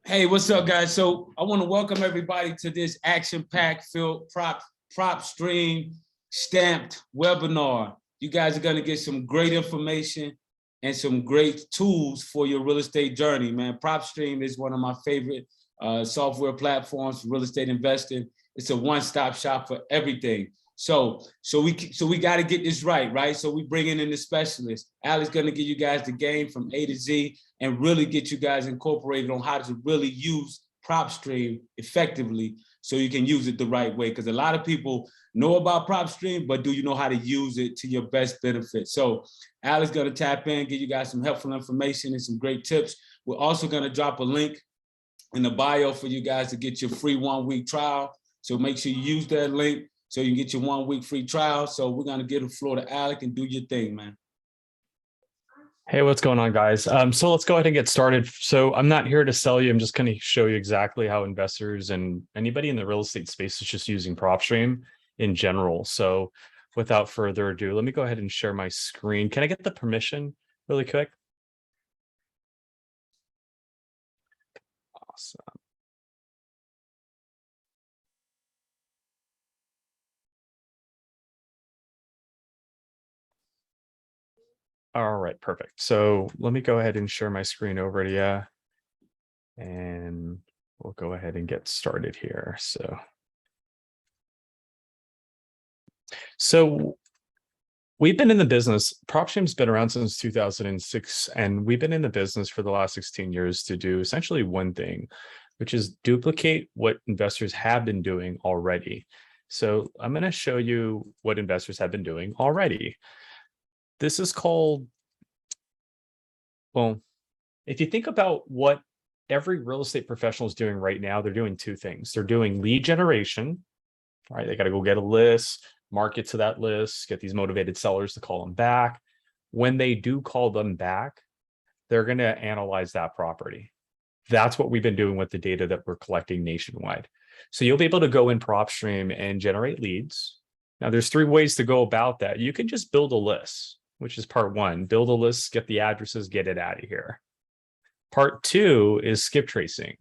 Hey, what's up, guys? So I want to welcome everybody to this action-packed filled Propstream stamped webinar. You guys are going to get some great information and some great tools for your real estate journey, man. Propstream is one of my favorite software platforms for real estate investing. It's a one-stop shop for everything. So we got to get this right? So we bringing in the specialist. Alex going to give you guys the game from A to Z and really get you guys incorporated on how to really use Propstream effectively so you can use it the right way. Because a lot of people know about Propstream, but do you know how to use it to your best benefit? So Alex going to tap in, give you guys some helpful information and some great tips. We're also going to drop a link in the bio for you guys to get your free 1-week trial. So make sure you use that link so you can get your 1-week free trial. So we're going to give the floor to Alex and do your thing, man. Hey, what's going on, guys? So let's go ahead and get started. So I'm not here to sell you. I'm just going to show you exactly how investors and anybody in the real estate space is just using Propstream in general. So without further ado, let me go ahead and share my screen. Can I get the permission really quick? Awesome. All right, perfect. So let me go ahead and share my screen over to you. And we'll go ahead and get started here. So we've been in the business, Propstream's been around since 2006, and we've been in the business for the last 16 years to do essentially one thing, which is duplicate what investors have been doing already. So I'm going to show you what investors have been doing already. This is called, well, if you think about what every real estate professional is doing right now, they're doing two things. They're doing lead generation, right? They got to go get a list, market to that list, get these motivated sellers to call them back. When they do call them back, they're going to analyze that property. That's what we've been doing with the data that we're collecting nationwide. So you'll be able to go in Propstream and generate leads. Now there's 3 ways to go about that. You can just build a list, which is part 1. Build a list, get the addresses, get it out of here. Part 2 is skip tracing.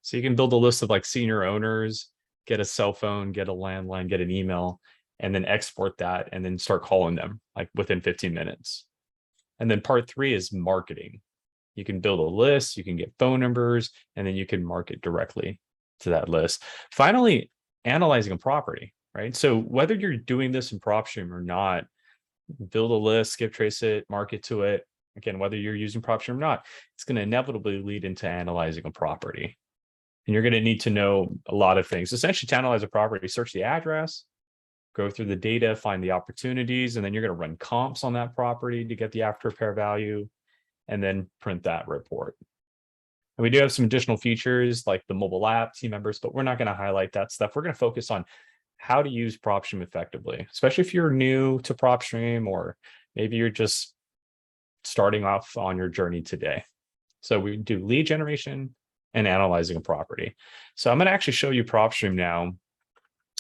So you can build a list of like senior owners, get a cell phone, get a landline, get an email, and then export that and then start calling them like within 15 minutes. And then part 3 is marketing. You can build a list, you can get phone numbers, and then you can market directly to that list. Finally, analyzing a property, right? So whether you're doing this in Propstream or not, build a list, skip trace it, market to it. Again, whether you're using Propstream or not, it's going to inevitably lead into analyzing a property. And you're going to need to know a lot of things. Essentially, to analyze a property, search the address, go through the data, find the opportunities, and then you're going to run comps on that property to get the after repair value, and then print that report. And we do have some additional features like the mobile app, team members, but we're not going to highlight that stuff. We're going to focus on how to use Propstream effectively, especially if you're new to Propstream or maybe you're just starting off on your journey today. So we do lead generation and analyzing a property. So I'm going to actually show you Propstream now. I'm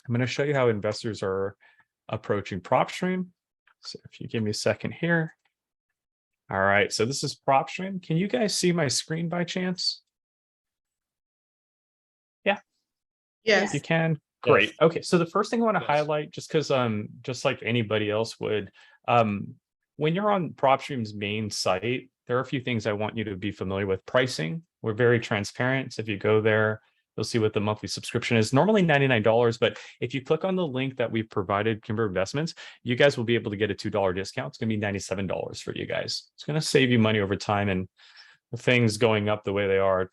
going to show you how investors are approaching Propstream. So if you give me a second here. All right, so this is Propstream. Can you guys see my screen by chance? Yeah. Yes. You can. Great. Okay, so the first thing I want to highlight, just because just like anybody else would, when you're on Propstream's main site, there are a few things I want you to be familiar with. Pricing, we're very transparent. So if you go there, you'll see what the monthly subscription is. Normally $99, but if you click on the link that we've provided, Kimber Investments, you guys will be able to get a $2 discount. It's going to be $97 for you guys. It's going to save you money over time, and with things going up the way they are,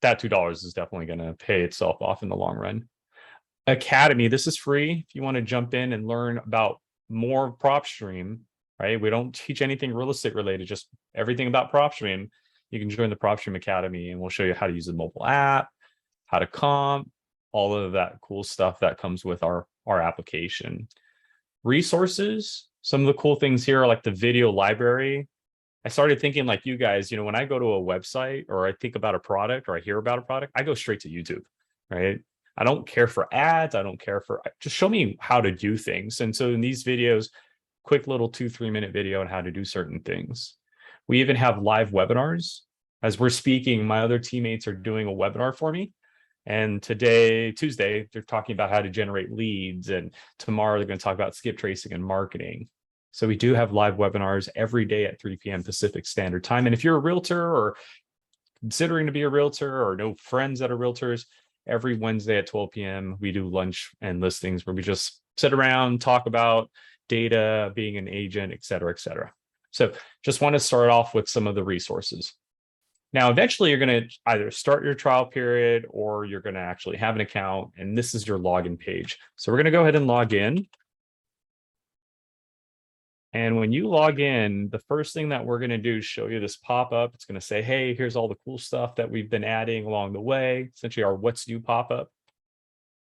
that $2 is definitely going to pay itself off in the long run. Academy, this is free. If you want to jump in and learn about more Propstream, right? We don't teach anything real estate related, just everything about Propstream. You can join the Propstream Academy and we'll show you how to use the mobile app, how to comp, all of that cool stuff that comes with our application. Resources, some of the cool things here are like the video library. I started thinking like you guys, when I go to a website or I think about a product or I hear about a product, I go straight to YouTube, right? I don't care for ads. I don't care for, just show me how to do things. And so in these videos, quick little 2-3 minute video on how to do certain things. We even have live webinars. As we're speaking, my other teammates are doing a webinar for me. And today, Tuesday, they're talking about how to generate leads. And tomorrow they're going to talk about skip tracing and marketing. So we do have live webinars every day at 3 p.m. Pacific Standard Time. And if you're a realtor or considering to be a realtor or know friends that are realtors, every Wednesday at 12 p.m. we do lunch and listings where we just sit around, talk about data, being an agent, et cetera, et cetera. So just want to start off with some of the resources. Now, eventually you're going to either start your trial period or you're going to actually have an account, and this is your login page. So we're going to go ahead and log in. And when you log in, the first thing that we're going to do is show you this pop-up. It's going to say, hey, here's all the cool stuff that we've been adding along the way, essentially our what's new pop-up.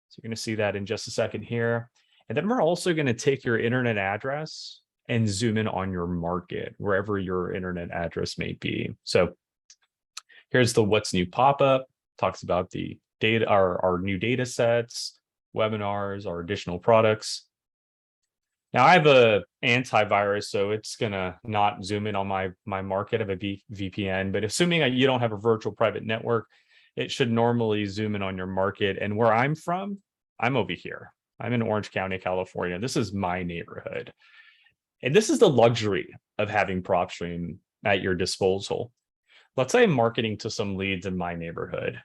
So you're going to see that in just a second here. And then we're also going to take your internet address and zoom in on your market, wherever your internet address may be. So here's the what's new pop-up, talks about the data, our new data sets, webinars, our additional products. Now I have a antivirus, so it's gonna not zoom in on my market of a VPN, but assuming you don't have a virtual private network, it should normally zoom in on your market. And where I'm from, I'm over here. I'm in Orange County, California. This is my neighborhood. And this is the luxury of having Propstream at your disposal. Let's say I'm marketing to some leads in my neighborhood,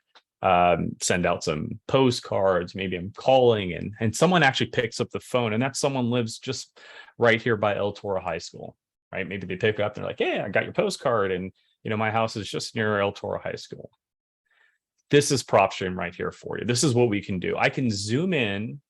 send out some postcards, maybe I'm calling and someone actually picks up the phone, and that someone lives just right here by El Toro High School, right? Maybe they pick up and they're like, hey, I got your postcard, and my house is just near El Toro High School. This is Propstream right here for you. This is what we can do. I can zoom in,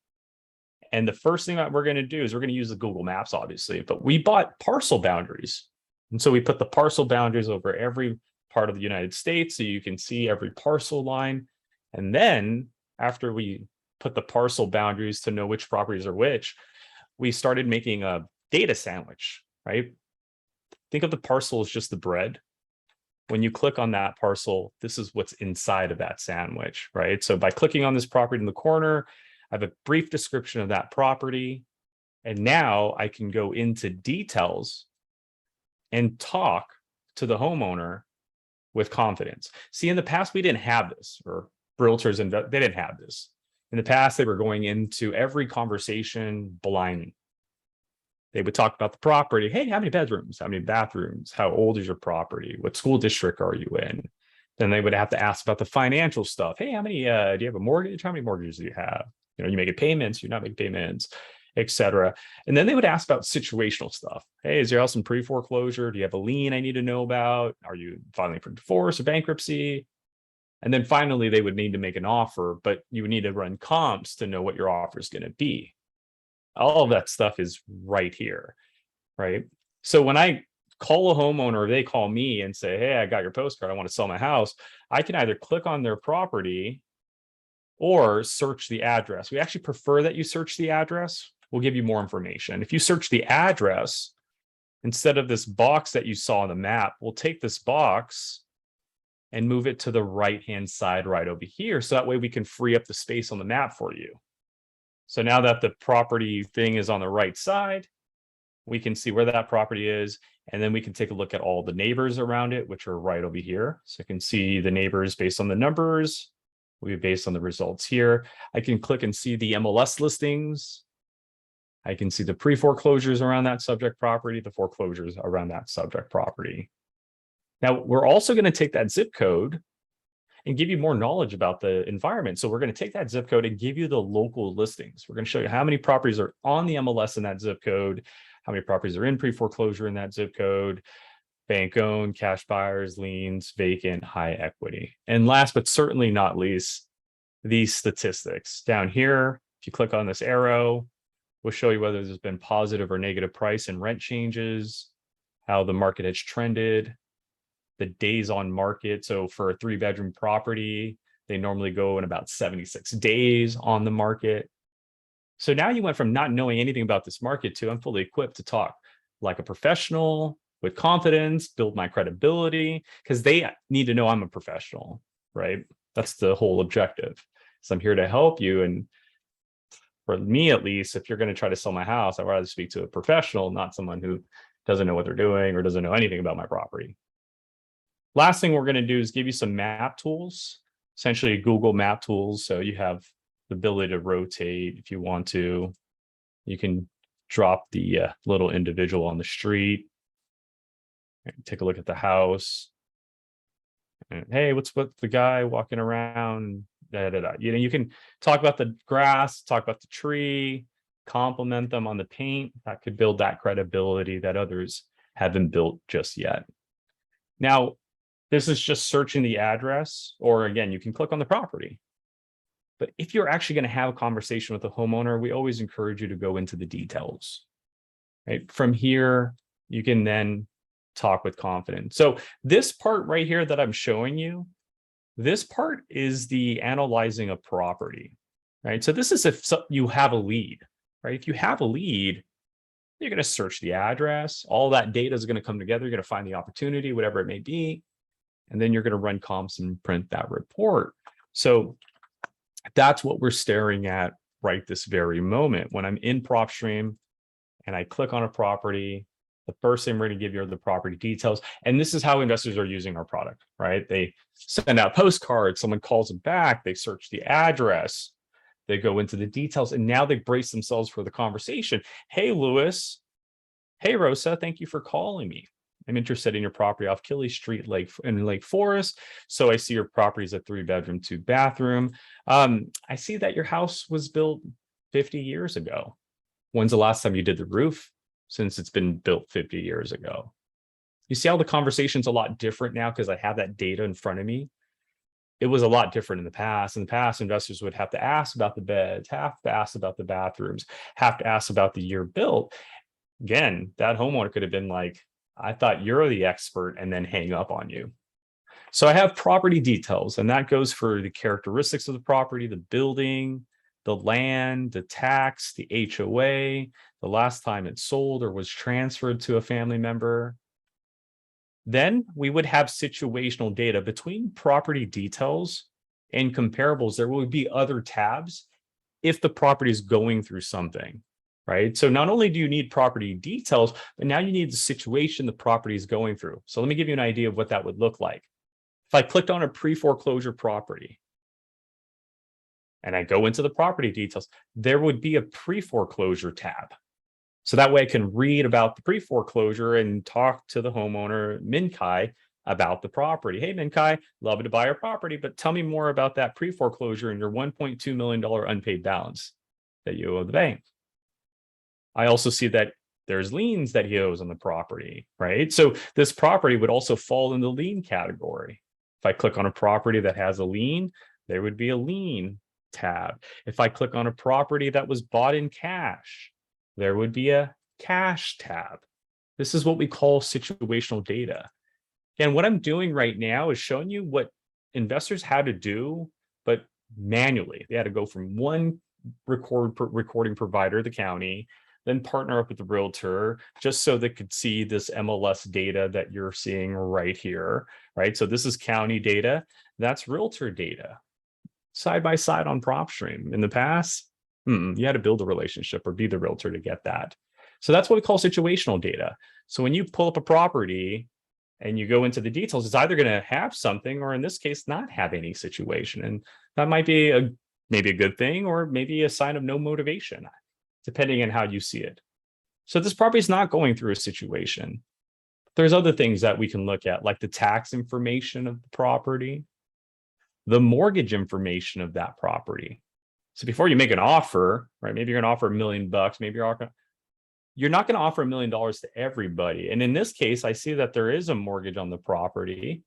and the first thing that we're going to do is we're going to use the Google Maps, obviously, but we bought parcel boundaries. And so we put the parcel boundaries over every part of the United States so you can see every parcel line. And then after we put the parcel boundaries to know which properties are which, we started making a data sandwich, right? Think of the parcel as just the bread. When you click on that parcel, this is what's inside of that sandwich, right? So by clicking on this property in the corner, I have a brief description of that property. And now I can go into details and talk to the homeowner with confidence. See, in the past, we didn't have this, or realtors, they didn't have this. In the past, they were going into every conversation blindly. They would talk about the property. Hey, how many bedrooms? How many bathrooms? How old is your property? What school district are you in? Then they would have to ask about the financial stuff. Hey, how many, do you have a mortgage? How many mortgages do you have? You making payments, you're not making payments, etc. And then they would ask about situational stuff. Hey, is your house in pre-foreclosure? Do you have a lien I need to know about? Are you filing for divorce or bankruptcy? And then finally, they would need to make an offer, but you would need to run comps to know what your offer is going to be. All of that stuff is right here, right? So when I call a homeowner, or they call me and say, hey, I got your postcard, I want to sell my house, I can either click on their property or search the address. We actually prefer that you search the address. We'll give you more information. If you search the address, instead of this box that you saw on the map, we'll take this box and move it to the right-hand side right over here. So that way we can free up the space on the map for you. So now that the property thing is on the right side, we can see where that property is. And then we can take a look at all the neighbors around it, which are right over here. So you can see the neighbors based on the numbers. We'll be based on the results here. I can click and see the MLS listings. I can see the pre-foreclosures around that subject property, the foreclosures around that subject property. Now, we're also going to take that zip code and give you more knowledge about the environment. So we're going to take that zip code and give you the local listings. We're going to show you how many properties are on the MLS in that zip code, how many properties are in pre-foreclosure in that zip code, bank owned, cash buyers, liens, vacant, high equity. And last but certainly not least, these statistics. Down here, if you click on this arrow, we'll show you whether there's been positive or negative price and rent changes, how the market has trended, the days on market. So for a 3-bedroom property, they normally go in about 76 days on the market. So now you went from not knowing anything about this market to I'm fully equipped to talk like a professional with confidence, build my credibility, because they need to know I'm a professional, right? That's the whole objective. So I'm here to help you. And for me, at least, if you're going to try to sell my house, I'd rather speak to a professional, not someone who doesn't know what they're doing or doesn't know anything about my property. Last thing we're going to do is give you some map tools, essentially Google map tools. So you have the ability to rotate if you want to. You can drop the little individual on the street. Take a look at the house. And, hey, what's the guy walking around? Da, da, da. You know, you can talk about the grass, talk about the tree, compliment them on the paint. That could build that credibility that others haven't built just yet. Now, this is just searching the address, or again, you can click on the property. But if you're actually going to have a conversation with the homeowner, we always encourage you to go into the details. Right? From here, you can then talk with confidence. So this part right here that I'm showing you, this part is the analyzing a property, right? So this is if you have a lead, right? If you have a lead, you're going to search the address. All that data is going to come together. You're going to find the opportunity, whatever it may be. And then you're going to run comps and print that report. So that's what we're staring at right this very moment. When I'm in Propstream and I click on a property, the first thing we're going to give you are the property details. And this is how investors are using our product, right? They send out postcards, someone calls them back, they search the address, they go into the details, and now they brace themselves for the conversation. Hey, Lewis. Hey, Rosa, thank you for calling me. I'm interested in your property off Kelly Street, in Lake Forest. So I see your property is a 3-bedroom, 2-bathroom. I see that your house was built 50 years ago. When's the last time you did the roof? Since it's been built 50 years ago. You see how the conversation's a lot different now because I have that data in front of me. It was a lot different in the past. In the past, investors would have to ask about the beds, have to ask about the bathrooms, have to ask about the year built. Again, that homeowner could have been like, I thought you're the expert, and then hang up on you. So I have property details, and that goes for the characteristics of the property, the building, the land, the tax, the HOA, the last time it sold or was transferred to a family member. Then we would have situational data between property details and comparables. There will be other tabs if the property is going through something. Right. So not only do you need property details, but now you need the situation the property is going through. So let me give you an idea of what that would look like. If I clicked on a pre-foreclosure property and I go into the property details, there would be a pre-foreclosure tab. So that way I can read about the pre-foreclosure and talk to the homeowner, Minkai, about the property. Hey, Minkai, love to buy your property, but tell me more about that pre-foreclosure and your $1.2 million unpaid balance that you owe the bank. I also see that there's liens that he owes on the property, right? So this property would also fall in the lien category. If I click on a property that has a lien, there would be a lien tab. If I click on a property that was bought in cash, there would be a cash tab. This is what we call situational data. And what I'm doing right now is showing you what investors had to do, but manually. They had to go from one recording provider, the county, then partner up with the realtor just so they could see this MLS data that you're seeing right here, right? So this is county data, that's realtor data. Side by side on Propstream. In the past, you had to build a relationship or be the realtor to get that. So that's what we call situational data. So when you pull up a property and you go into the details, it's either going to have something or in this case, not have any situation. And that might be maybe a good thing or maybe a sign of no motivation, depending on how you see it. So this property is not going through a situation. There's other things that we can look at, like the tax information of the property, the mortgage information of that property. So before you make an offer, right, maybe you're going to offer $1 million, maybe you're not going to offer $1 million to everybody. And in this case, I see that there is a mortgage on the property,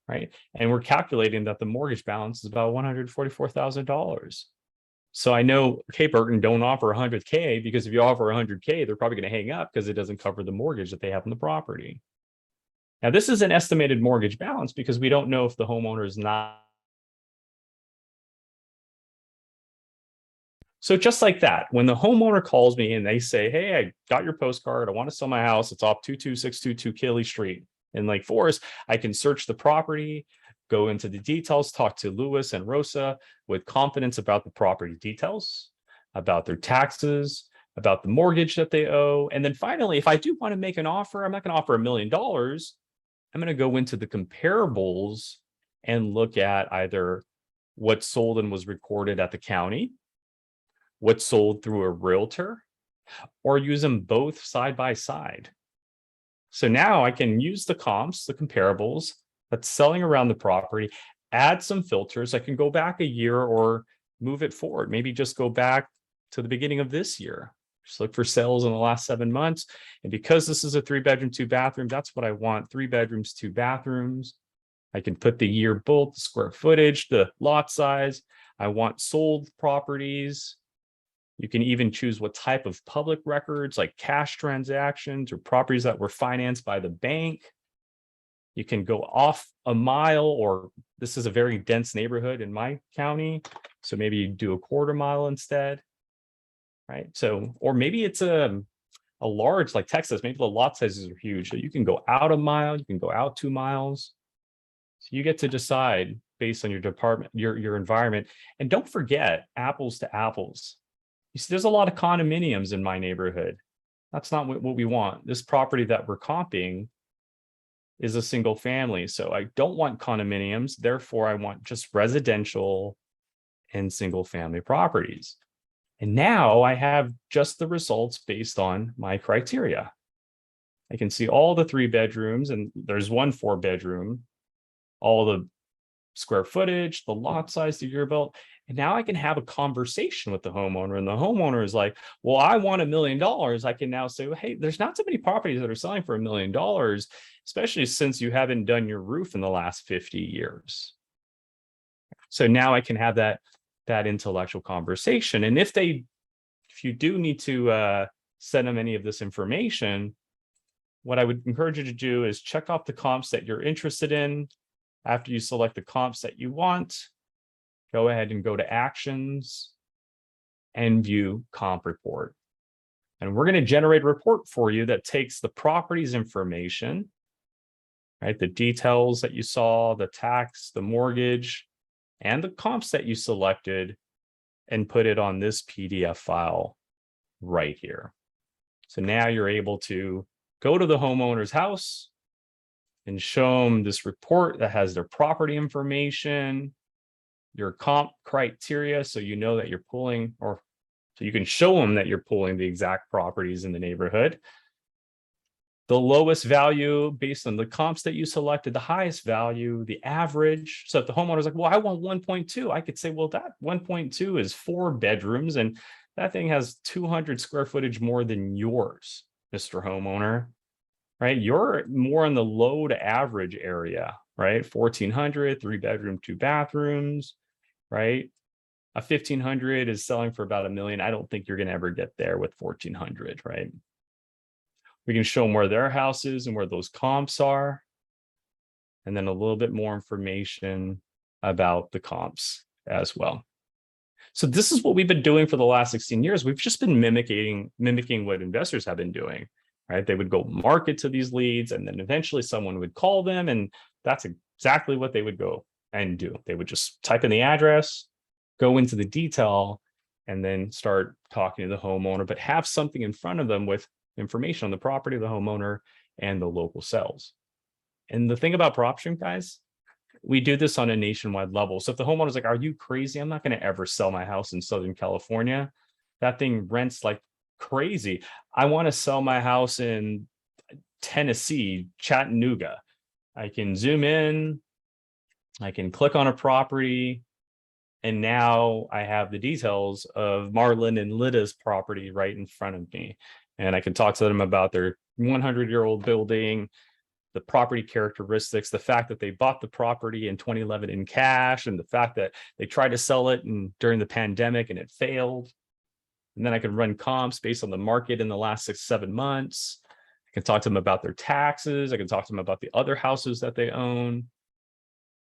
right? And we're calculating that the mortgage balance is about $144,000. So I know, okay, Burton, don't offer 100K because if you offer 100K, they're probably going to hang up because it doesn't cover the mortgage that they have on the property. Now, this is an estimated mortgage balance because we don't know if the homeowner is not. So just like that, when the homeowner calls me and they say, hey, I got your postcard, I want to sell my house, it's off 22622 Kelly Street in Lake Forest, I can search the property, go into the details, talk to Lewis and Rosa with confidence about the property details, about their taxes, about the mortgage that they owe. And then finally, if I do want to make an offer, I'm not going to offer $1 million. I'm going to go into the comparables and look at either what sold and was recorded at the county, what sold through a realtor, or use them both side by side. So now I can use the comps, the comparables that's selling around the property, add some filters. I can go back a year or move it forward. Maybe just go back to the beginning of this year. Just look for sales in the last 7 months. And because this is a 3-bedroom, 2-bathroom, that's what I want. 3 bedrooms, 2 bathrooms. I can put the year both, the square footage, the lot size. I want sold properties. You can even choose what type of public records, like cash transactions or properties that were financed by the bank. You can go off a mile, or this is a very dense neighborhood in my county, so maybe you do a 1/4 mile instead, right? So, or maybe it's a large, like Texas, maybe the lot sizes are huge. So you can go out a mile, you can go out 2 miles. So you get to decide based on your department, your environment. And don't forget, apples to apples. You see, there's a lot of condominiums in my neighborhood. That's not what we want. This property that we're comping is a single family. So I don't want condominiums. Therefore, I want just residential and single family properties. And now I have just the results based on my criteria. I can see all the 3 bedrooms, and there's 1 4-bedroom, all the square footage, the lot size, the year built. And now I can have a conversation with the homeowner, and the homeowner is like, well, I want $1 million. I can now say, well, hey, there's not so many properties that are selling for $1 million, especially since you haven't done your roof in the last 50 years. So now I can have that intellectual conversation. And if you do need to send them any of this information, what I would encourage you to do is check off the comps that you're interested in. After you select the comps that you want, go ahead and go to Actions and View Comp Report. And we're going to generate a report for you that takes the property's information, right? The details that you saw, the tax, the mortgage, and the comps that you selected, and put it on this PDF file right here. So now you're able to go to the homeowner's house and show them this report that has their property information, your comp criteria, so you know that you're pulling, or so you can show them that you're pulling the exact properties in the neighborhood. The lowest value based on the comps that you selected, the highest value, the average. So if the homeowner's like, well, I want 1.2, I could say, well, that 1.2 is 4 bedrooms, and that thing has 200 square footage more than yours, Mr. Homeowner. Right? You're more in the low to average area, right? 1,400, 3-bedroom, 2 bathrooms, right? A 1,500 is selling for about $1 million. I don't think you're going to ever get there with 1,400, right? We can show them where their house is and where those comps are, and then a little bit more information about the comps as well. So this is what we've been doing for the last 16 years. We've just been mimicking what investors have been doing. Right? They would go market to these leads, and then eventually someone would call them, and that's exactly what they would go and do. They would just type in the address, go into the detail, and then start talking to the homeowner, but have something in front of them with information on the property, the homeowner, and the local sales. And the thing about Propstream, guys, we do this on a nationwide level. So if the homeowner's like, are you crazy? I'm not going to ever sell my house in Southern California. That thing rents like crazy. I want to sell my house in Tennessee, Chattanooga. I can zoom in, I can click on a property, and now I have the details of Marlon and Lida's property right in front of me. And I can talk to them about their 100-year-old building, the property characteristics, the fact that they bought the property in 2011 in cash, and the fact that they tried to sell it during the pandemic and it failed. And then I can run comps based on the market in the last 6-7 months. I can talk to them about their taxes. I can talk to them about the other houses that they own.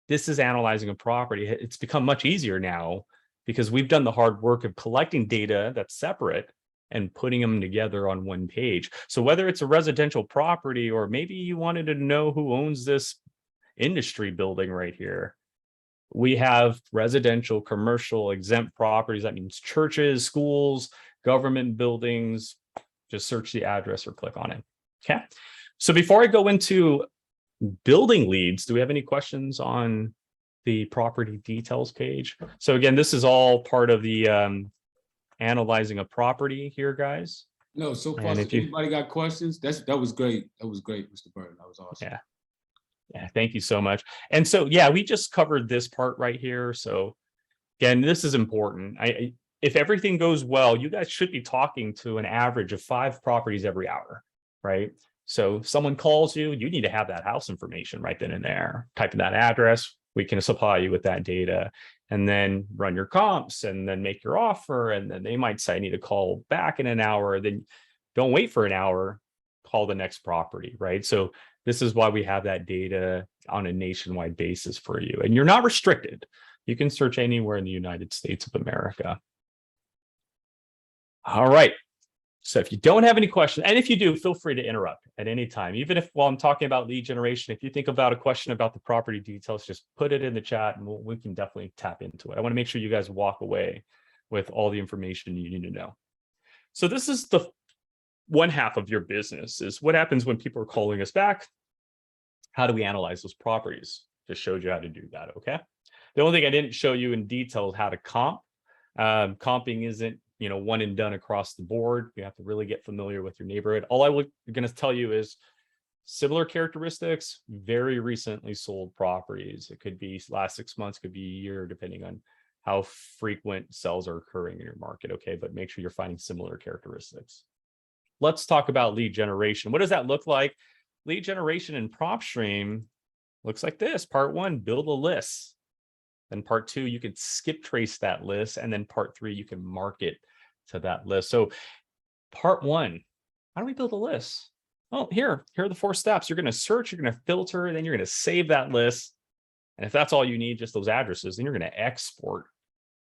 This is analyzing a property. It's become much easier now because we've done the hard work of collecting data that's separate and putting them together on one page. So whether it's a residential property, or maybe you wanted to know who owns this industry building right here, we have residential, commercial, exempt properties. That means churches, schools, government buildings. Just search the address or click on it. Okay. So before I go into Building leads. Do we have any questions on the property details page? So again, this is all part of the analyzing a property here, guys. No, so far, And so if you, anybody got questions? That was great. That was great, Mr. Burton. That was awesome. yeah, thank you so much. And so, yeah, we just covered this part right here. So again, this is important. If everything goes well, you guys should be talking to an average of 5 properties every hour, right? So if someone calls you, you need to have that house information right then and there. Type in that address, we can supply you with that data, and then run your comps and then make your offer. And then they might say, I need to call back in an hour. Then don't wait for an hour, call the next property, right? So this is why we have that data on a nationwide basis for you. And you're not restricted. You can search anywhere in the United States of America. All right. So if you don't have any questions, and if you do, feel free to interrupt at any time. Even if while I'm talking about lead generation, if you think about a question about the property details, just put it in the chat and we can definitely tap into it. I want to make sure you guys walk away with all the information you need to know. So this is the one half of your business, is what happens when people are calling us back. How do we analyze those properties? Just showed you how to do that, okay? The only thing I didn't show you in detail is how to comp. Comping isn't, one and done across the board. You have to really get familiar with your neighborhood. All I was going to tell you is similar characteristics, very recently sold properties. It could be last 6 months, could be a year, depending on how frequent sales are occurring in your market, okay? But make sure you're finding similar characteristics. Let's talk about lead generation. What does that look like? Lead generation in Propstream looks like this. Part 1, build a list. Then part 2, you can skip trace that list. And then part 3, you can market to that list. So part 1, how do we build a list? Well, here are the 4 steps. You're going to search, you're going to filter, then you're going to save that list. And if that's all you need, just those addresses, then you're going to export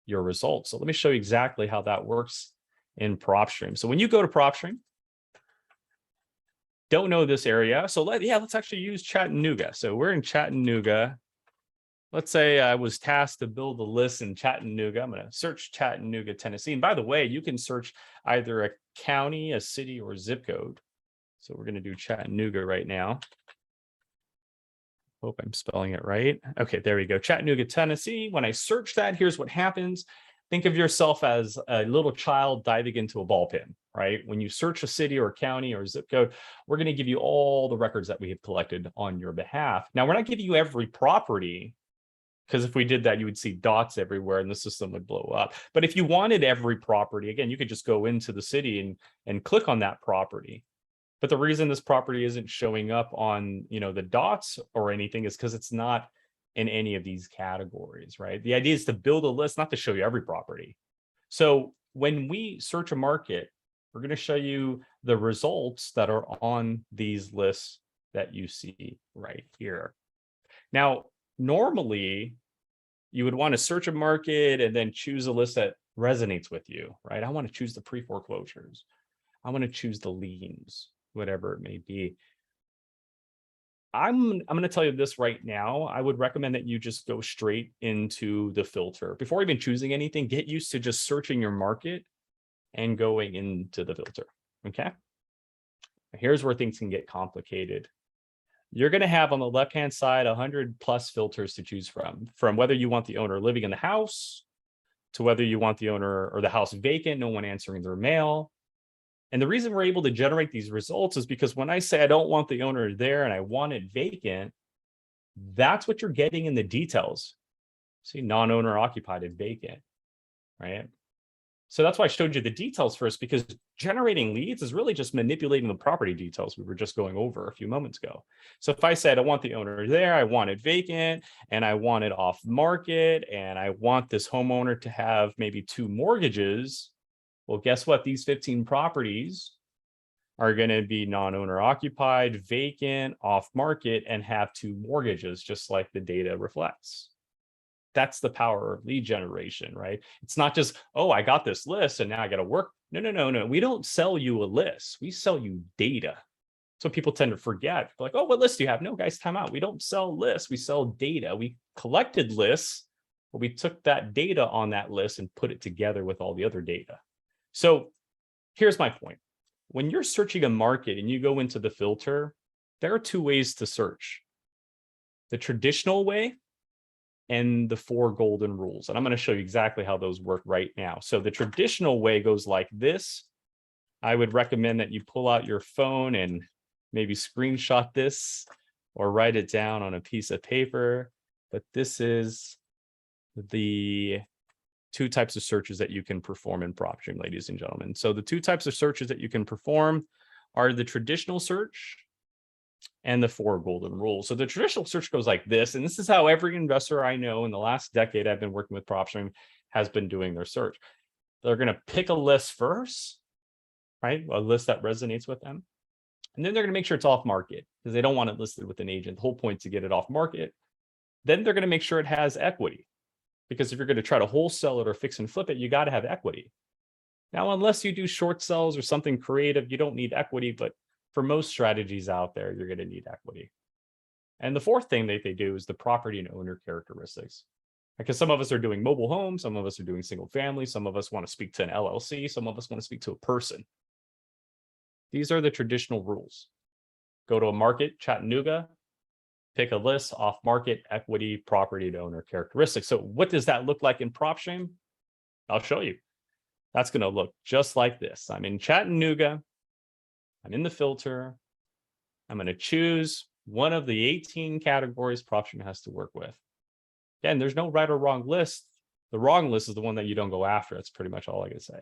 your results. So let me show you exactly how that works in Propstream. So when you go to Propstream, don't know this area. So let's actually use Chattanooga. So we're in Chattanooga. Let's say I was tasked to build a list in Chattanooga. I'm going to search Chattanooga, Tennessee. And by the way, you can search either a county, a city, or zip code. So we're going to do Chattanooga right now. Hope I'm spelling it right. Okay, there we go. Chattanooga, Tennessee. When I search that, here's what happens. Think of yourself as a little child diving into a ball pit, right? When you search a city or county or zip code, we're going to give you all the records that we have collected on your behalf. Now, we're not giving you every property, because if we did that, you would see dots everywhere and the system would blow up. But if you wanted every property, again, you could just go into the city and click on that property. But the reason this property isn't showing up on, the dots or anything is because it's not in any of these categories, right? The idea is to build a list, not to show you every property. So when we search a market, we're going to show you the results that are on these lists that you see right here. Now, normally, you would want to search a market and then choose a list that resonates with you, right? I want to choose the pre-foreclosures. I want to choose the liens, whatever it may be. I'm going to tell you this right now. I would recommend that you just go straight into the filter. Before even choosing anything, get used to just searching your market and going into the filter, okay? Here's where things can get complicated. You're going to have on the left-hand side 100 plus filters to choose from whether you want the owner living in the house to whether you want the owner or the house vacant, no one answering their mail. And the reason we're able to generate these results is because when I say I don't want the owner there and I want it vacant, that's what you're getting in the details. See, non-owner occupied and vacant, right? So that's why I showed you the details first, because generating leads is really just manipulating the property details we were just going over a few moments ago. So if I said I want the owner there, I want it vacant, and I want it off market, and I want this homeowner to have maybe 2 mortgages, well, guess what? These 15 properties are going to be non-owner occupied, vacant, off market, and have 2 mortgages, just like the data reflects. That's the power of lead generation, right? It's not just, oh, I got this list and now I got to work. No. We don't sell you a list. We sell you data. So people tend to forget, like, oh, what list do you have? No, guys, time out. We don't sell lists. We sell data. We collected lists, but we took that data on that list and put it together with all the other data. So here's my point. When you're searching a market and you go into the filter, there are 2 ways to search. the traditional way, and the 4 golden rules. And I'm going to show you exactly how those work right now. So the traditional way goes like this. I would recommend that you pull out your phone and maybe screenshot this or write it down on a piece of paper. But this is the 2 types of searches that you can perform in Propstream, ladies and gentlemen. So the 2 types of searches that you can perform are the traditional search and the 4 golden rules. So the traditional search goes like this, and this is how every investor I know in the last decade I've been working with Propstream has been doing their search. They're going to pick a list first, right? A list that resonates with them. And then they're going to make sure it's off market because they don't want it listed with an agent. The whole point is to get it off market. Then they're going to make sure it has equity, because if you're going to try to wholesale it or fix and flip it, you got to have equity. Now, unless you do short sells or something creative, you don't need equity, but for most strategies out there, you're going to need equity. And the 4th thing that they do is the property and owner characteristics. Because some of us are doing mobile homes, some of us are doing single family, some of us want to speak to an LLC, some of us want to speak to a person. These are the traditional rules. Go to a market, Chattanooga, pick a list, off market, equity, property and owner characteristics. So what does that look like in Propstream? I'll show you. That's going to look just like this. I'm in Chattanooga. I'm in the filter. I'm going to choose one of the 18 categories Propstream has to work with. Again, there's no right or wrong list. The wrong list is the one that you don't go after. That's pretty much all I can say.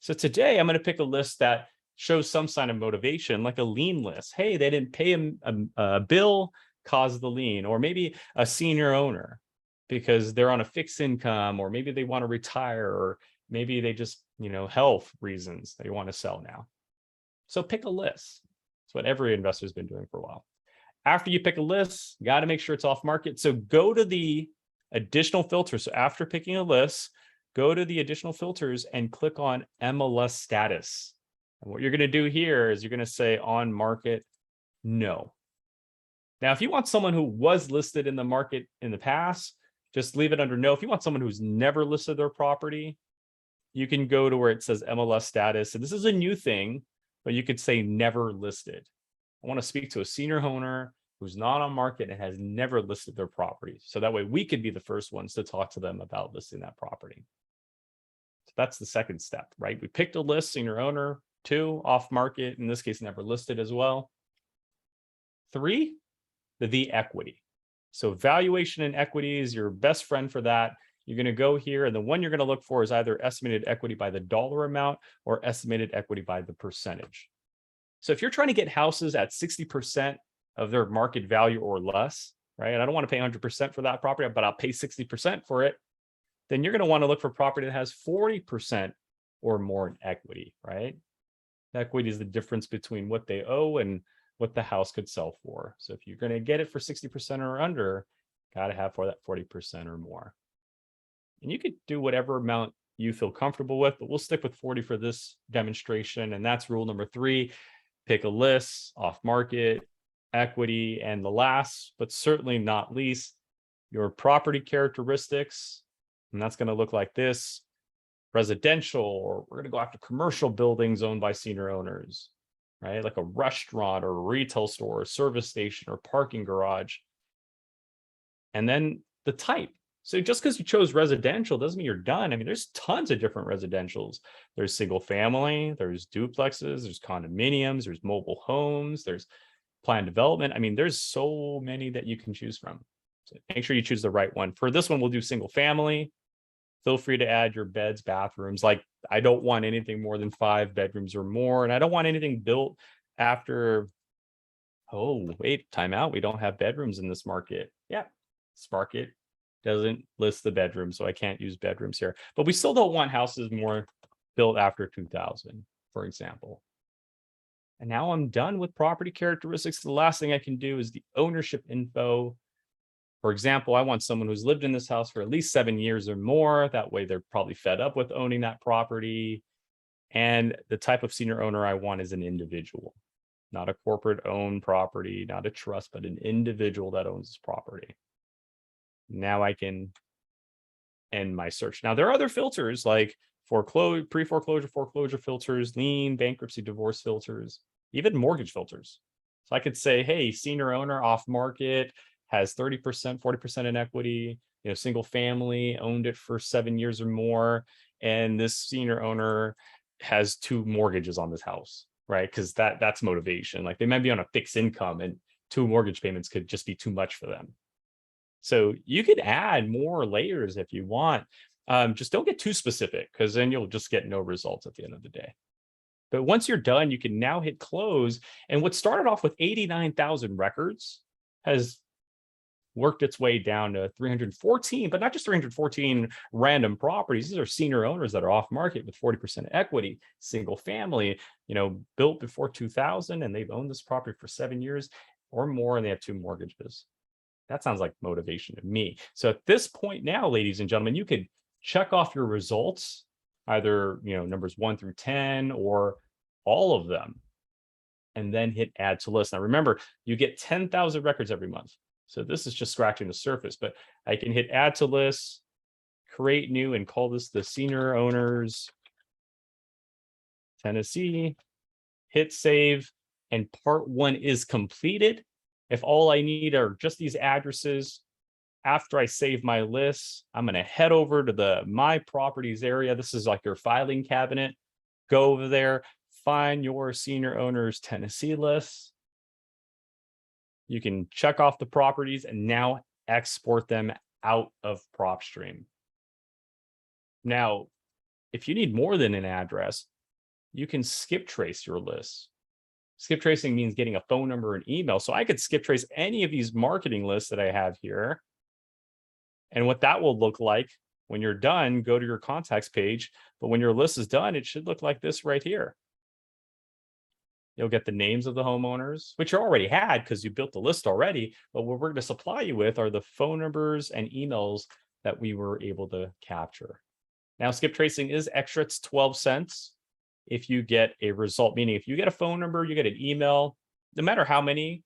So today I'm going to pick a list that shows some sign of motivation, like a lien list. Hey, they didn't pay a bill, caused the lien, or maybe a senior owner because they're on a fixed income, or maybe they want to retire, or maybe they just, health reasons they want to sell now. So pick a list. That's what every investor has been doing for a while. After you pick a list, you got to make sure it's off market. So go to the additional filters. So after picking a list, go to the additional filters and click on MLS status. And what you're going to do here is you're going to say on market, no. Now, if you want someone who was listed in the market in the past, just leave it under no. If you want someone who's never listed their property, you can go to where it says MLS status. And this is a new thing, but you could say never listed. I want to speak to a senior owner who's not on market and has never listed their property. So that way we could be the first ones to talk to them about listing that property. So that's the second step, right? We picked a list, senior owner. 2, off market, in this case, never listed as well. 3, the equity. So valuation and equity is your best friend for that. You're going to go here, and the one you're going to look for is either estimated equity by the dollar amount or estimated equity by the percentage. So if you're trying to get houses at 60% of their market value or less, right? And I don't want to pay 100% for that property, but I'll pay 60% for it. Then you're going to want to look for property that has 40% or more in equity, right? Equity is the difference between what they owe and what the house could sell for. So if you're going to get it for 60% or under, got to have for that 40% or more. And you could do whatever amount you feel comfortable with, but we'll stick with 40 for this demonstration. And that's rule number 3. Pick a list, off market, equity, and the last, but certainly not least, your property characteristics. And that's going to look like this: residential, or we're going to go after commercial buildings owned by senior owners, right? Like a restaurant or a retail store, or service station, or parking garage. And then the type. So just because you chose residential doesn't mean you're done. I mean, there's tons of different residentials. There's single family, there's duplexes, there's condominiums, there's mobile homes, there's planned development. I mean, there's so many that you can choose from. So make sure you choose the right one. For this one, we'll do single family. Feel free to add your beds, bathrooms. Like, I don't want anything more than 5 bedrooms or more. And I don't want anything built after, oh, wait, time out. We don't have bedrooms in this market. Yeah, this market doesn't list the bedrooms, so I can't use bedrooms here. But we still don't want houses more built after 2000, for example. And now I'm done with property characteristics. The last thing I can do is the ownership info. For example, I want someone who's lived in this house for at least 7 years or more. That way they're probably fed up with owning that property. And the type of senior owner I want is an individual, not a corporate owned property, not a trust, but an individual that owns this property. Now I can end my search. Now there are other filters like foreclosure, pre-foreclosure, foreclosure filters, lien, bankruptcy, divorce filters, even mortgage filters. So I could say, hey, senior owner, off market, has 30%, 40% in equity, single family, owned it for 7 years or more. And this senior owner has 2 mortgages on this house, right? Because that's motivation. Like they might be on a fixed income and 2 mortgage payments could just be too much for them. So you could add more layers if you want. Just don't get too specific because then you'll just get no results at the end of the day. But once you're done, you can now hit close. And what started off with 89,000 records has worked its way down to 314, but not just 314 random properties. These are senior owners that are off market with 40% equity, single family, built before 2000, and they've owned this property for 7 years or more, and they have 2 mortgages. That sounds like motivation to me. So at this point now, ladies and gentlemen, you could check off your results, either numbers 1 through 10 or all of them, and then hit add to list. Now remember, you get 10,000 records every month. So this is just scratching the surface, but I can hit add to list, create new, and call this the senior owners Tennessee, hit save, and part 1 is completed. If all I need are just these addresses, after I save my list, I'm going to head over to the My Properties area. This is like your filing cabinet. Go over there, find your senior owners Tennessee list. You can check off the properties and now export them out of Propstream. Now, if you need more than an address, you can skip trace your list. Skip tracing means getting a phone number and email. So I could skip trace any of these marketing lists that I have here. And what that will look like when you're done, go to your contacts page. But when your list is done, it should look like this right here. You'll get the names of the homeowners, which you already had because you built the list already. But what we're going to supply you with are the phone numbers and emails that we were able to capture. Now, skip tracing is extra. It's 12 cents if you get a result, meaning if you get a phone number, you get an email, no matter how many,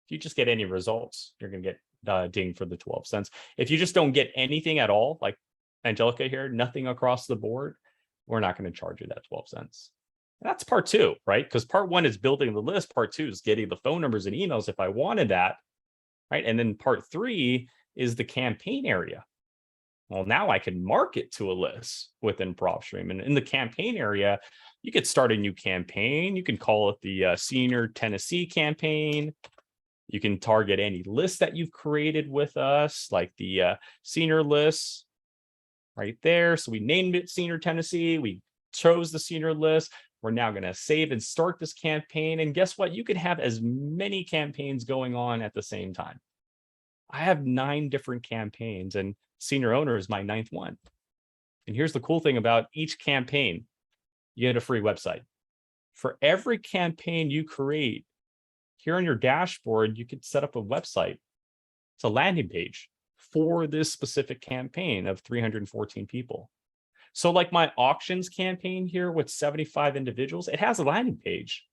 if you just get any results, you're going to get dinged for the 12 cents. If you just don't get anything at all, like Angelica here, nothing across the board, we're not going to charge you that 12 cents. That's part 2, right? Because part 1 is building the list. Part 2 is getting the phone numbers and emails if I wanted that, right? And then part 3 is the campaign area. Well, now I can market to a list within Propstream. And in the campaign area, you could start a new campaign. You can call it the Senior Tennessee campaign. You can target any list that you've created with us, like the senior list right there. So we named it Senior Tennessee. We chose the senior list. We're now going to save and start this campaign. And guess what? You can have as many campaigns going on at the same time. I have 9 different campaigns, and senior owner is my 9th one. And here's the cool thing about each campaign. You get a free website. For every campaign you create, here on your dashboard, you could set up a website. It's a landing page for this specific campaign of 314 people. So like my auctions campaign here with 75 individuals, it has a landing page.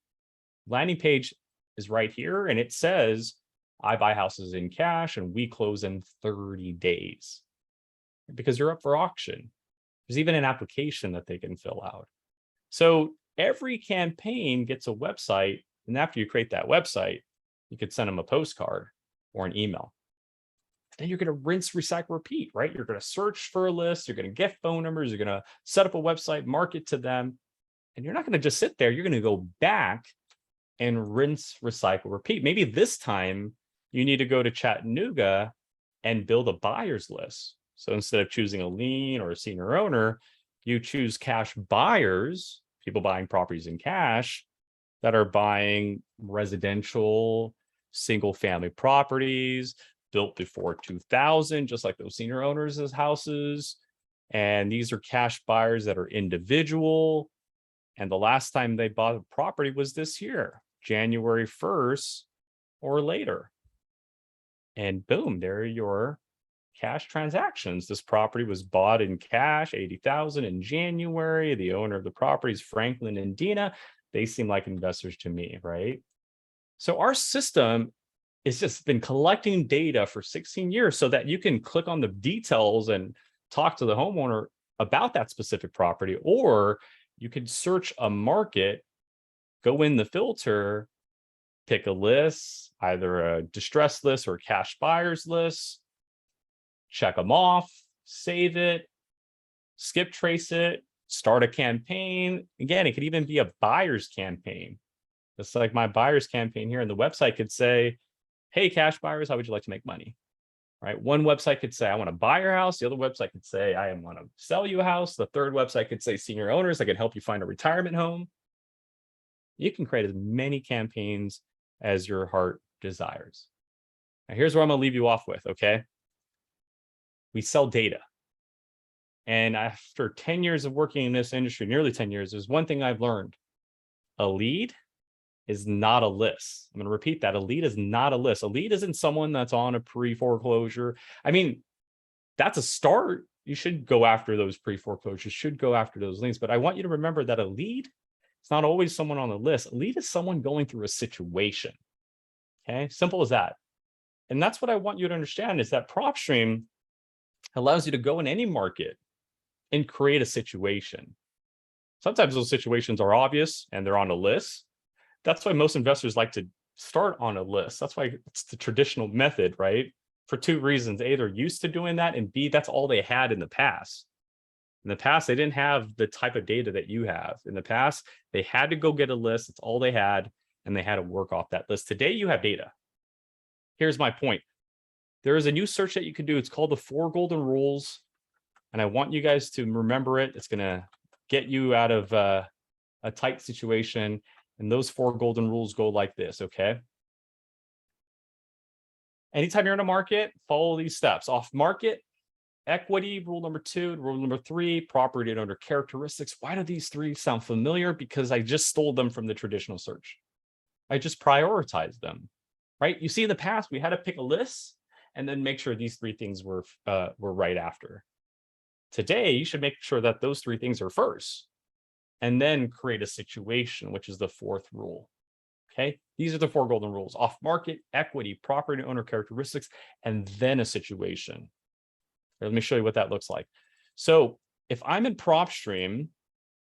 Landing page is right here, and it says, I buy houses in cash and we close in 30 days. Because you're up for auction. There's even an application that they can fill out. So every campaign gets a website, and after you create that website, you could send them a postcard or an email. Then you're going to rinse, recycle, repeat, right? You're going to search for a list. You're going to get phone numbers. You're going to set up a website, market to them. And you're not going to just sit there. You're going to go back and rinse, recycle, repeat. Maybe this time you need to go to Chattanooga and build a buyer's list. So instead of choosing a lien or a senior owner, you choose cash buyers, people buying properties in cash that are buying residential, single family properties, built before 2000, just like those senior owners' houses. And these are cash buyers that are individual. And the last time they bought a property was this year, January 1st or later. And boom, there are your cash transactions. This property was bought in cash, 80,000 in January. The owner of the property is Franklin and Dina. They seem like investors to me, right? So our system it's just been collecting data for 16 years so that you can click on the details and talk to the homeowner about that specific property, or you could search a market, go in the filter, pick a list, either a distressed list or a cash buyers list, check them off, save it, skip trace it, start a campaign. Again, it could even be a buyer's campaign. It's like my buyer's campaign here, and the website could say, hey, cash buyers, how would you like to make money? Right? One website could say, I want to buy your house. The other website could say, I want to sell you a house. The third website could say, senior owners, I can help you find a retirement home. You can create as many campaigns as your heart desires. Now, here's where I'm going to leave you off with, okay? We sell data. And after 10 years of working in this industry, nearly 10 years, there's one thing I've learned. A lead is not a list. I'm going to repeat that. A lead is not a list. A lead isn't someone that's on a pre-foreclosure. I mean, that's a start. You should go after those pre-foreclosures, should go after those leads. But I want you to remember that a lead, it's not always someone on the list. A lead is someone going through a situation. Okay, simple as that. And that's what I want you to understand is that Propstream allows you to go in any market and create a situation. Sometimes those situations are obvious and they're on a list. That's why most investors like to start on a list. That's why it's the traditional method, right? For two reasons. A, they're used to doing that, and B, that's all they had in the past. In the past, they didn't have the type of data that you have. In the past, they had to go get a list. It's all they had, and they had to work off that list. Today, you have data. Here's my point. There is a new search that you can do. It's called the 4 Golden Rules, and I want you guys to remember it. It's going to get you out of a tight situation. And those 4 golden rules go like this, okay? Anytime you're in a market, follow these steps. Off market, equity, rule number 2, rule number 3, property and owner characteristics. Why do these 3 sound familiar? Because I just stole them from the traditional search. I just prioritized them, right? You see, in the past, we had to pick a list and then make sure these 3 things were right after. Today, you should make sure that those 3 things are first, and then create a situation, which is the 4th rule. Okay, these are the 4 golden rules: off market, equity, property owner characteristics, and then a situation. Let me show you what that looks like. So if I'm in Propstream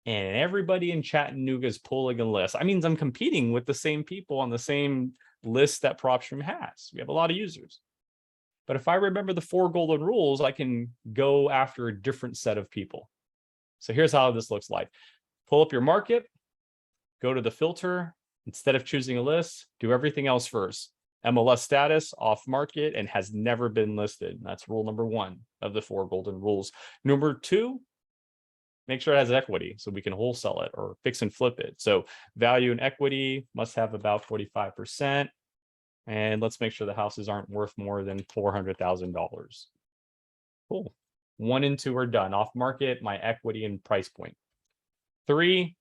and everybody in Chattanooga is pulling a list, that means I'm competing with the same people on the same list that Propstream has. We have a lot of users. But if I remember the 4 golden rules, I can go after a different set of people. So here's how this looks like. Pull up your market, go to the filter. Instead of choosing a list, do everything else first. MLS status, off market, and has never been listed. That's rule number 1 of the 4 golden rules. Number 2, make sure it has equity so we can wholesale it or fix and flip it. So value and equity must have about 45%. And let's make sure the houses aren't worth more than $400,000. Cool. 1 and 2 are done. Off market, my equity and price point. 3,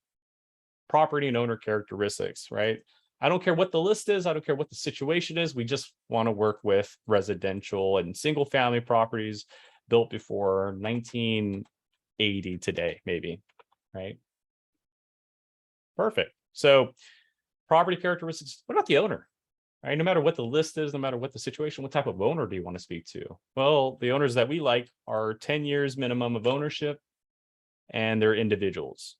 property and owner characteristics, right? I don't care what the list is. I don't care what the situation is. We just want to work with residential and single family properties built before 1980 today, maybe, right? Perfect. So property characteristics, what about the owner? Right? No matter what the list is, no matter what the situation, what type of owner do you want to speak to? Well, the owners that we like are 10 years minimum of ownership, and they're individuals.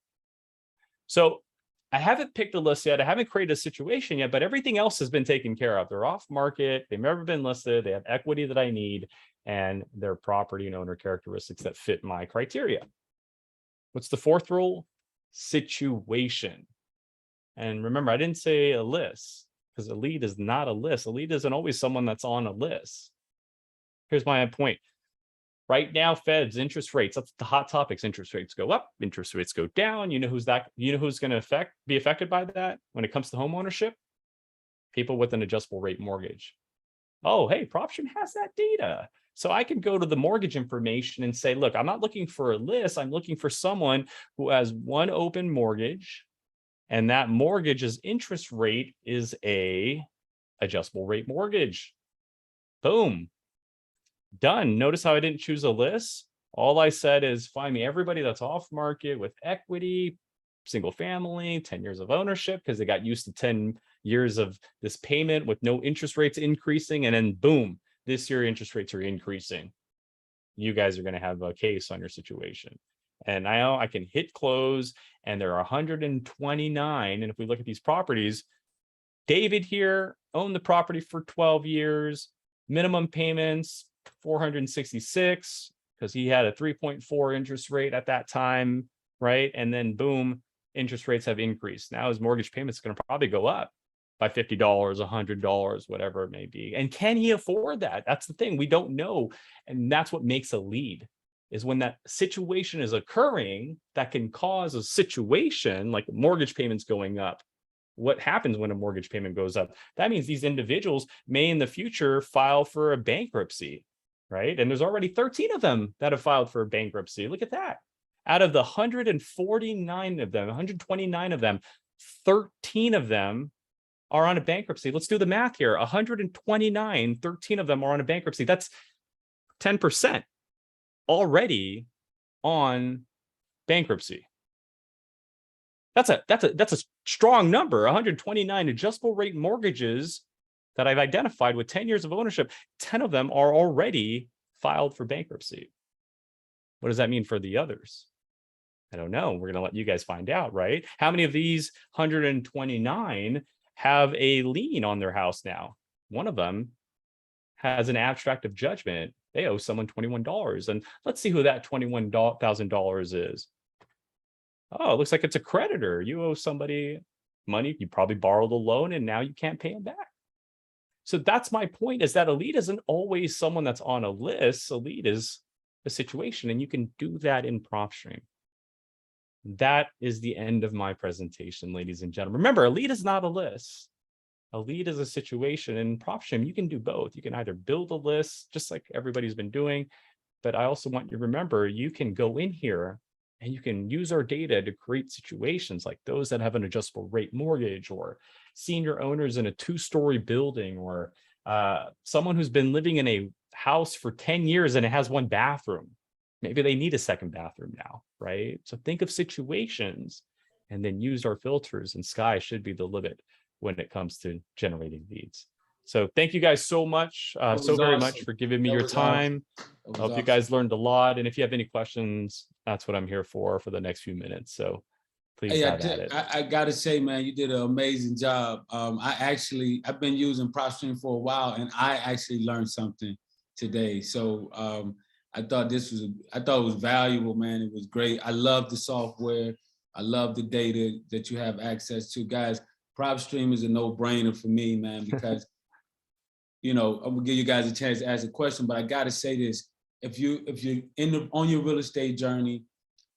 So I haven't picked a list yet. I haven't created a situation yet, but everything else has been taken care of. They're off market. They've never been listed. They have equity that I need, and their property and owner characteristics that fit my criteria. What's the 4th rule? Situation. And remember, I didn't say a list, because a lead is not a list. A lead isn't always someone that's on a list. Here's my point. Right now, Fed's interest rates, that's the hot topics. Interest rates go up, interest rates go down. You know who's going to be affected by that when it comes to home ownership? People with an adjustable rate mortgage. Oh, hey, Propstream has that data. So I can go to the mortgage information and say, look, I'm not looking for a list. I'm looking for someone who has one open mortgage, and that mortgage's interest rate is a adjustable rate mortgage. Boom. Done. Notice how I didn't choose a list. All I said is find me everybody that's off market with equity, single family, 10 years of ownership, because they got used to 10 years of this payment with no interest rates increasing. And then boom, this year interest rates are increasing. You guys are going to have a case on your situation. And now I can hit close, and there are 129. And if we look at these properties, David here owned the property for 12 years, minimum payments 466 because he had a 3.4 interest rate at that time, right? And then boom, interest rates have increased. Now his mortgage payment is going to probably go up by $50, $100, whatever it may be. And can he afford that? That's the thing. We don't know. And that's what makes a lead, is when that situation is occurring that can cause a situation like mortgage payments going up. What happens when a mortgage payment goes up? That means these individuals may in the future file for a bankruptcy, right? And there's already 13 of them that have filed for a bankruptcy. Look at that. Out of the 149 of them, 129 of them, 13 of them are on a bankruptcy. Let's do the math here. 129, 13 of them are on a bankruptcy. That's 10% already on bankruptcy. That's a strong number. 129 adjustable rate mortgages that I've identified with 10 years of ownership. 10 of them are already filed for bankruptcy. What does that mean for the others? I don't know. We're going to let you guys find out, right? How many of these 129 have a lien on their house now? One of them has an abstract of judgment. They owe someone $21. And let's see who that $21,000 is. Oh, it looks like it's a creditor. You owe somebody money. You probably borrowed a loan and now you can't pay them back. So that's my point, is that a lead isn't always someone that's on a list. A lead is a situation, and you can do that in Propstream. That is the end of my presentation, ladies and gentlemen. Remember, a lead is not a list. A lead is a situation. In Propstream, you can do both. You can either build a list, just like everybody's been doing, but I also want you to remember, you can go in here and you can use our data to create situations like those that have an adjustable rate mortgage, or senior owners in a 2-story building, or someone who's been living in a house for 10 years and it has 1 bathroom. Maybe they need a 2nd bathroom now, right? So think of situations and then use our filters, and sky should be the limit when it comes to generating leads. So thank you guys so much, so very much for giving me your time. I hope you guys learned a lot. And if you have any questions, that's what I'm here for the next few minutes. So please have at it. I gotta say, man, you did an amazing job. I've been using Propstream for a while, and I actually learned something today. So I thought it was valuable, man. It was great. I love the software. I love the data that you have access to, guys. Propstream is a no-brainer for me, man, because I'm gonna give you guys a chance to ask a question, but I gotta say this: if you're on your real estate journey,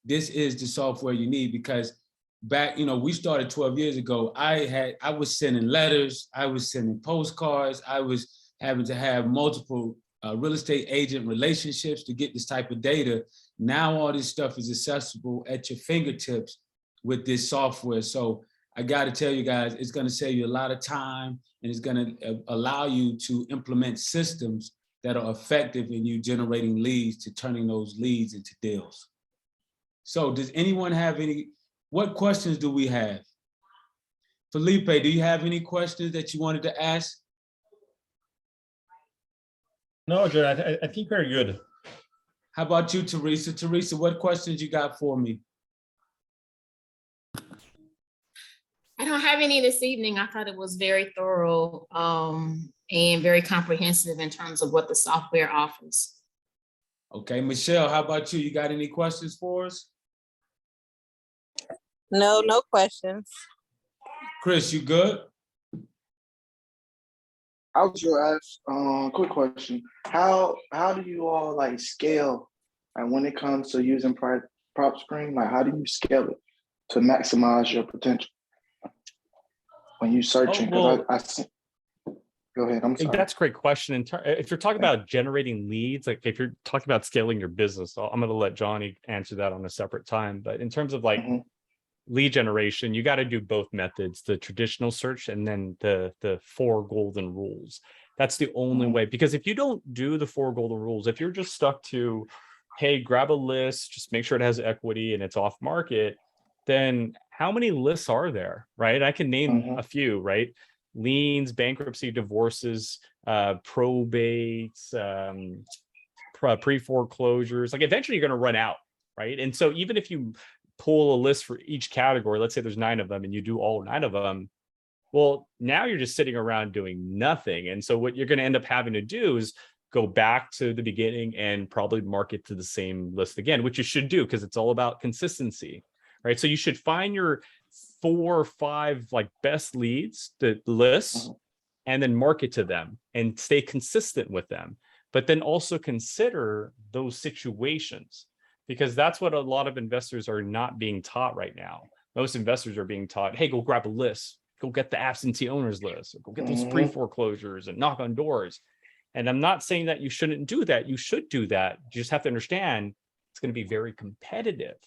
this is the software you need, because back, we started 12 years ago. I was sending letters, I was sending postcards, I was having to have multiple real estate agent relationships to get this type of data. Now all this stuff is accessible at your fingertips with this software. So I got to tell you guys, it's going to save you a lot of time, and it's going to allow you to implement systems that are effective in you generating leads, to turning those leads into deals. So does anyone have what questions do we have? Felipe, do you have any questions that you wanted to ask? No, Jared, I think we're good. How about you, Teresa? Teresa, what questions you got for me? I don't have any this evening. I thought it was very thorough and very comprehensive in terms of what the software offers. Okay, Michelle, how about you? You got any questions for us? No questions. Chris, you good? I was going to ask quick question. How do you all scale, and when it comes to using Propstream, how do you scale it to maximize your potential when you're searching? Go ahead. I'm sorry. That's a great question. If you're talking about generating leads, like if you're talking about scaling your business, I'm going to let Johnny answer that on a separate time. But in terms of lead generation, you got to do both methods: the traditional search and then the 4 golden rules. That's the only way, because if you don't do the 4 golden rules, if you're just stuck to, hey, grab a list, just make sure it has equity and it's off market, then how many lists are there, right? I can name a few, right? Liens, bankruptcy, divorces, probates, pre-foreclosures. Eventually you're going to run out, right? And so even if you pull a list for each category, let's say there's 9 of them and you do all 9 of them, Well, now you're just sitting around doing nothing. And so what you're going to end up having to do is go back to the beginning and probably market to the same list again, which you should do because it's all about consistency, right? So you should find your 4 or 5 like best leads, the lists, and then market to them and stay consistent with them. But then also consider those situations, because that's what a lot of investors are not being taught right now. Most investors are being taught, hey, go grab a list, go get the absentee owners list, or go get those pre-foreclosures and knock on doors. And I'm not saying that you shouldn't do that. You should do that. You just have to understand it's going to be very competitive.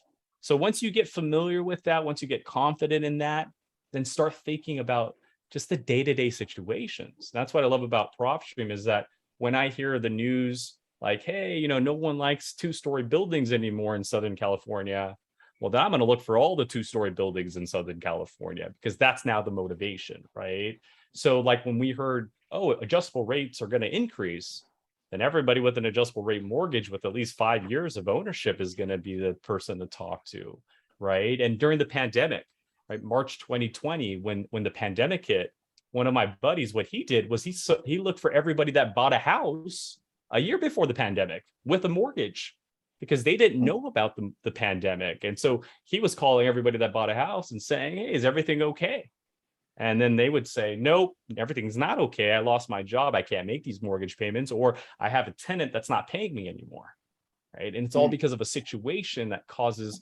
So once you get familiar with that, once you get confident in that, then start thinking about just the day-to-day situations. That's what I love about Propstream is that when I hear the news, like, hey, you know, no one likes 2-story buildings anymore in Southern California. Well, then I'm going to look for all the 2-story buildings in Southern California, because that's now the motivation, right? So like when we heard, oh, adjustable rates are going to increase, then everybody with an adjustable rate mortgage with at least 5 years of ownership is going to be the person to talk to, right? And during the pandemic, right, March 2020, when the pandemic hit, one of my buddies, what he did was he looked for everybody that bought a house a year before the pandemic with a mortgage, because they didn't know about the pandemic. And so he was calling everybody that bought a house and saying, hey, is everything okay? And then they would say, nope, everything's not okay. I lost my job. I can't make these mortgage payments, or I have a tenant that's not paying me anymore, right? And it's all because of a situation that causes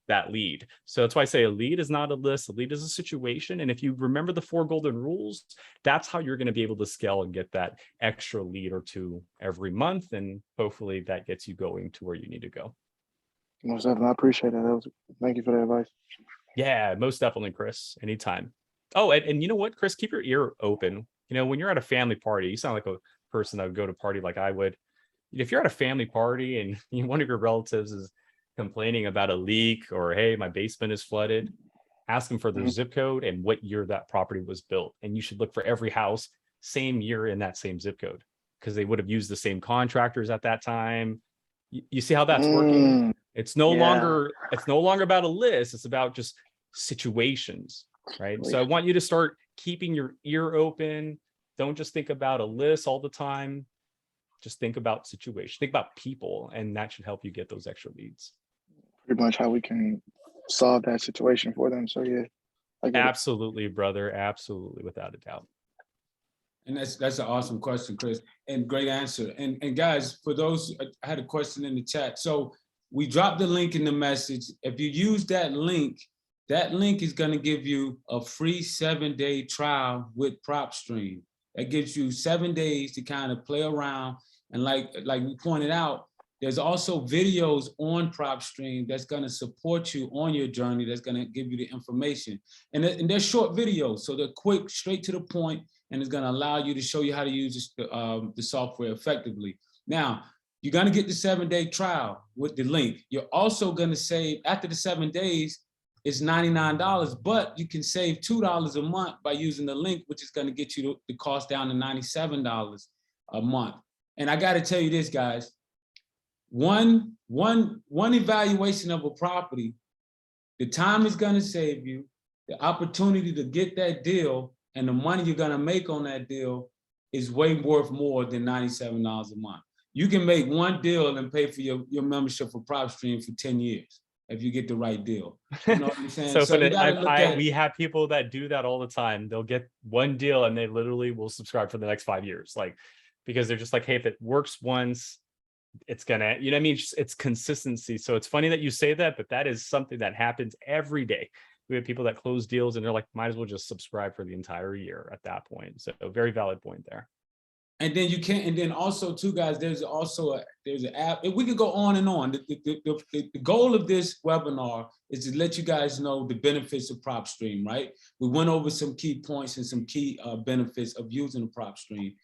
that lead. So that's why I say a lead is not a list, a lead is a situation. And if you remember the 4 golden rules, that's how you're going to be able to scale and get that extra lead or 2 every month. And hopefully that gets you going to where you need to go. Most definitely, I appreciate that. Thank you for the advice. Yeah, most definitely, Chris. Anytime. Oh, and you know what, Chris, keep your ear open. You know, when you're at a family party, you sound like a person that would go to a party like I would. If you're at a family party and one of your relatives is complaining about a leak, or hey, my basement is flooded, ask them for their zip code and what year that property was built. And you should look for every house same year in that same zip code, because they would have used the same contractors at that time. You see how that's working? It's no longer about a list. It's about just situations, right? So I want you to start keeping your ear open. Don't just think about a list all the time. Just think about situations, think about people, and that should help you get those extra leads. Pretty much how we can solve that situation for them. So yeah, Absolutely, brother. Absolutely, without a doubt. And that's an awesome question, Chris, and great answer. And guys, for those, I had a question in the chat. So we dropped the link in the message. If you use that link is going to give you a free 7-day trial with Propstream. That gives you 7 days to kind of play around. And like we pointed out, there's also videos on Propstream that's going to support you on your journey, that's going to give you the information. And they're short videos, so they're quick, straight to the point, and it's going to allow you to show you how to use the software effectively. Now, you're going to get the 7-day trial with the link. You're also going to save, after the 7 days, it's $99, but you can save $2 a month by using the link, which is going to get you the cost down to $97 a month. And I got to tell you this, guys, one evaluation of a property, the time is going to save you, the opportunity to get that deal, and the money you're going to make on that deal is way worth more than $97 a month. You can make one deal and pay for your membership for Propstream for 10 years. If you get the right deal. You know what I'm saying? So we have people that do that all the time. They'll get one deal and they literally will subscribe for the next 5 years. Like, because they're just like, hey, if it works once, it's gonna, you know what I mean? It's consistency. So it's funny that you say that, but that is something that happens every day. We have people that close deals and they're like, might as well just subscribe for the entire year at that point. So a very valid point there. And then you can, and then also too, guys, there's an app. We could go on and on. The goal of this webinar is to let you guys know the benefits of Propstream, right? We went over some key points and some key benefits of using the Propstream.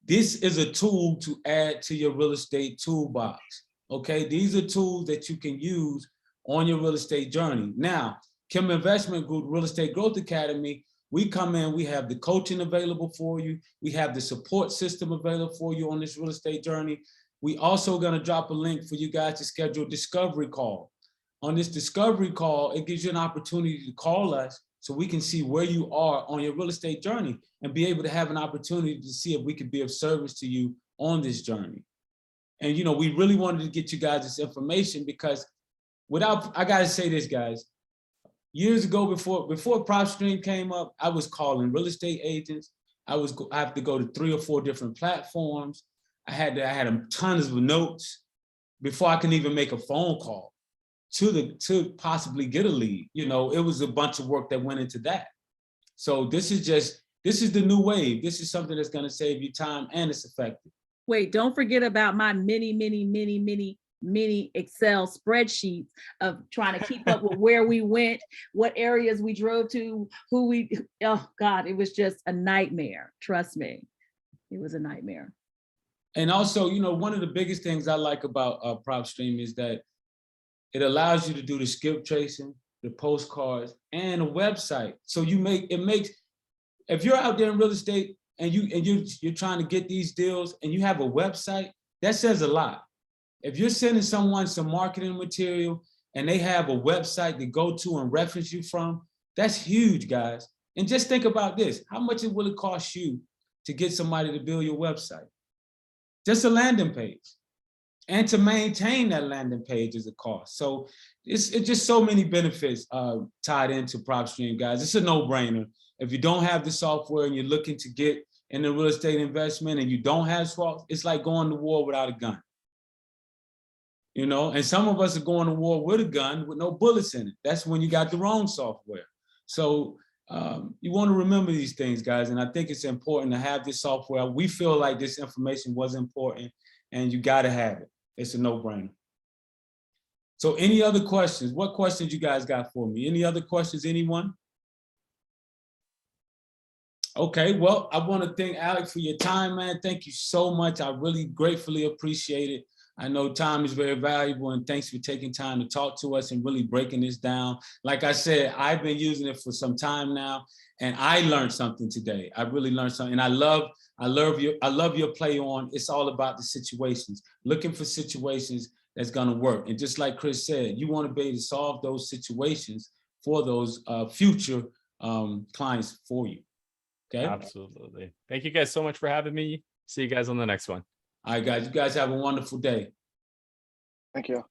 This is a tool to add to your real estate toolbox, okay? These are tools that you can use on your real estate journey. Now, Kim Investment Group Real Estate Growth Academy, we come in, we have the coaching available for you. We have the support system available for you on this real estate journey. We also gonna drop a link for you guys to schedule a discovery call. On this discovery call, it gives you an opportunity to call us so we can see where you are on your real estate journey and be able to have an opportunity to see if we could be of service to you on this journey. And, you know, we really wanted to get you guys this information because I gotta say this, guys, years ago, before Propstream came up, I was calling real estate agents. I have to go to 3 or 4 different platforms. I had tons of notes before I can even make a phone call to possibly get a lead. You know, it was a bunch of work that went into that. So this is the new wave. This is something that's going to save you time and it's effective. Wait, don't forget about my many Excel spreadsheets of trying to keep up with where we went, what areas we drove to, oh God, it was just a nightmare. Trust me, it was a nightmare. And also, you know, one of the biggest things I like about Propstream is that it allows you to do the skip tracing, the postcards, and a website. So if you're out there in real estate and you're trying to get these deals and you have a website, that says a lot. If you're sending someone some marketing material and they have a website to go to and reference you from, that's huge, guys. And just think about this. How much will it cost you to get somebody to build your website? Just a landing page. And to maintain that landing page is a cost. So it's just so many benefits tied into Propstream, guys. It's a no-brainer. If you don't have the software and you're looking to get in the real estate investment and you don't have swaps, it's like going to war without a gun. You know, and some of us are going to war with a gun with no bullets in it. That's when you got the wrong software. So you want to remember these things, guys. And I think it's important to have this software. We feel like this information was important and you got to have it. It's a no-brainer. So any other questions? What questions you guys got for me? Any other questions, anyone? Okay, well, I want to thank Alex for your time, man. Thank you so much. I really gratefully appreciate it. I know time is very valuable, and thanks for taking time to talk to us and really breaking this down. Like I said, I've been using it for some time now, and I learned something today. I really learned something, and I love your play on. It's all about the situations, looking for situations that's going to work. And just like Chris said, you want to be able to solve those situations for those future clients for you. Okay. Absolutely. Thank you guys so much for having me. See you guys on the next one. All right, guys. You guys have a wonderful day. Thank you.